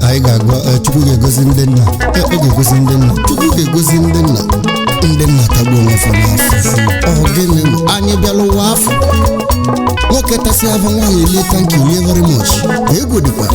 Anyị ga-agwa Chukwu ga-egozi ndị nna. Ọ ga-egozi ndị nna. Chukwu ga-egozi ndị nna. Ndị nna tagbuo onwe fa n'afọ. Ọ gịnị anyị bịala ụwa afọ. Nwoke tasị afọ nwaanyị lie thank you lie very much. Ego dịkwa.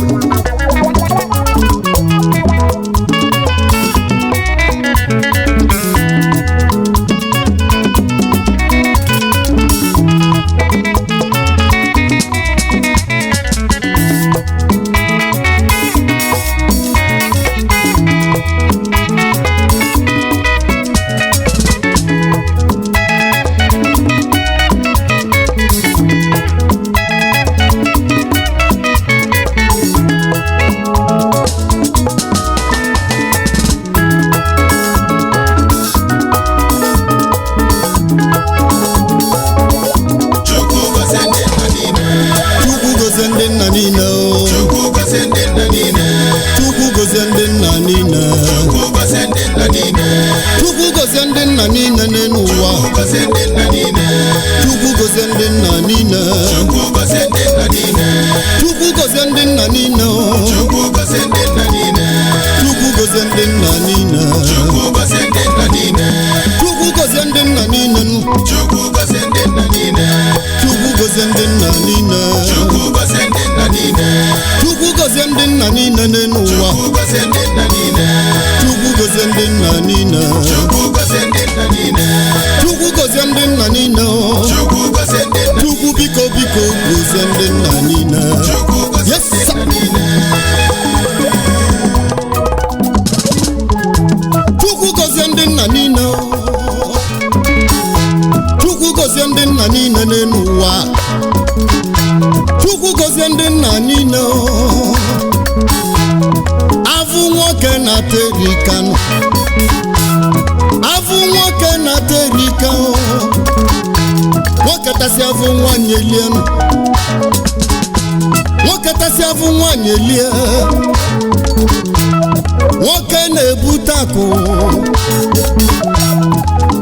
Nwoke na-ebute akụ,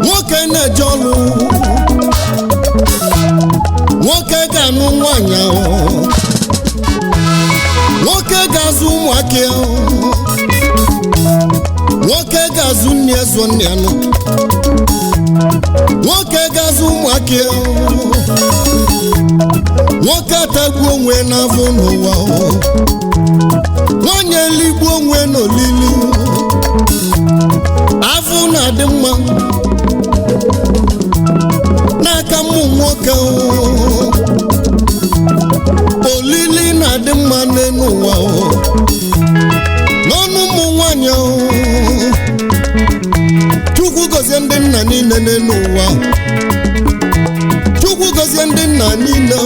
nwoke na-eje ọrụ, nwoke ga-anụ nwanyị ahụ, nwoke ga-azụ ụmụaka ahụ, nwoke ga-azụ nne ezo nne anụ, nwoke ga-azụ ụmụaka ahụ, nwoke atagbuo onwe n'afọ n'ụwa ahụ, nwanyị eligbuo onwe n'olili, afọ na-adị mma n'aka ụmụ nwoke, olili na-adị mma n'elu ụwa n'ọnụ ụmụ nwanyị. Chukwu gozie ndị nna niile n'elu ụwa. Chukwu gozie ndị nna niile.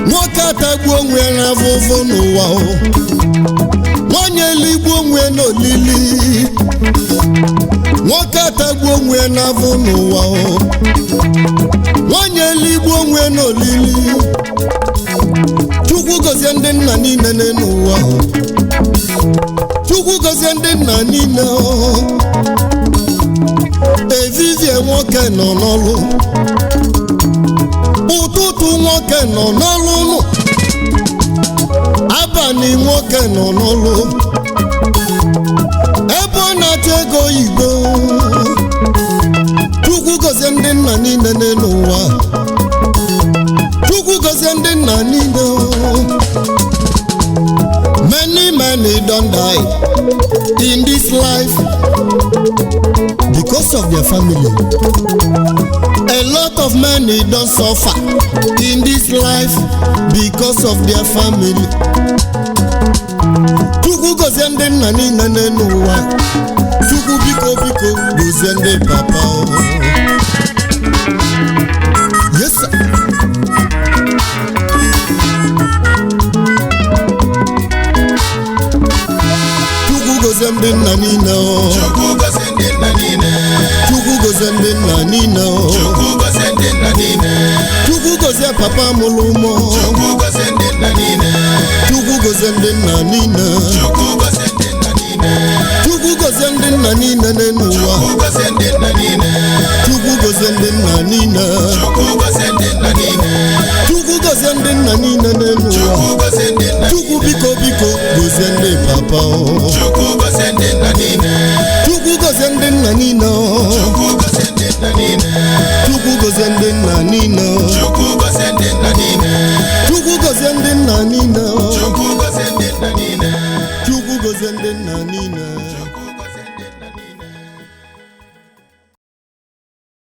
Nwoke atagbuo onwe ya n'afụfụ n'ụwa, nwanyị eligbuo onwe ya n'olili, nwoke atagbuo onwe ya n'afụ n'ụwa, nwanyị eligbuo onwe ya n'olili. Chukwu gozie ndị nna niile n'ụwa. Chukwu gozie ndị nna niile. Evivie nwoke nọ n'ọlụ, ụtụtụ nwoke nọ n'ọlụ, abalị nwoke nọ n'ọlụ, ebe ọ na-achọ ego oyibo. Chukwu gozie ndị nna niile n'ụwa. Chukwu gozie ndị nna niile. Many don't die in this life because of their family. A lot of men don't suffer in this life because of their family. Chukwu gozie ndị nna niile n'ụwa. Chukwu biko gozie ndị papa. Yes sir. Chukwu gozie ndị nna niile. Chukwu gozie ndị nna niile. Chukwu gozie ndị nna niile. Chukwu gozie ndị nna niile. Chukwu gozie papa mụrụ ụmụ. Chukwu gozie ndị nna niile. Chukwu gozie ndị nna niile. Chukwu gozie ndị nna niile. Chukwu niile. Chukwu gozie ndị nna niile. Chukwu gozie ndị nna niile n'elu ụwa. Chukwu gozie ndị nna. Chukwu biko biko gozie ndị papa o. Chukwu gozie ndị nna niile. Chukwu gozie ndị nna niile o. Chukwu gozie ndị nna niile. Chukwu gozie ndị nna niile o. Chukwu gozie ndị nna niile. Chukwu gozie ndị nna niile o. Chukwu gozie ndị nna niile. Chukwu gozie ndị nna niile.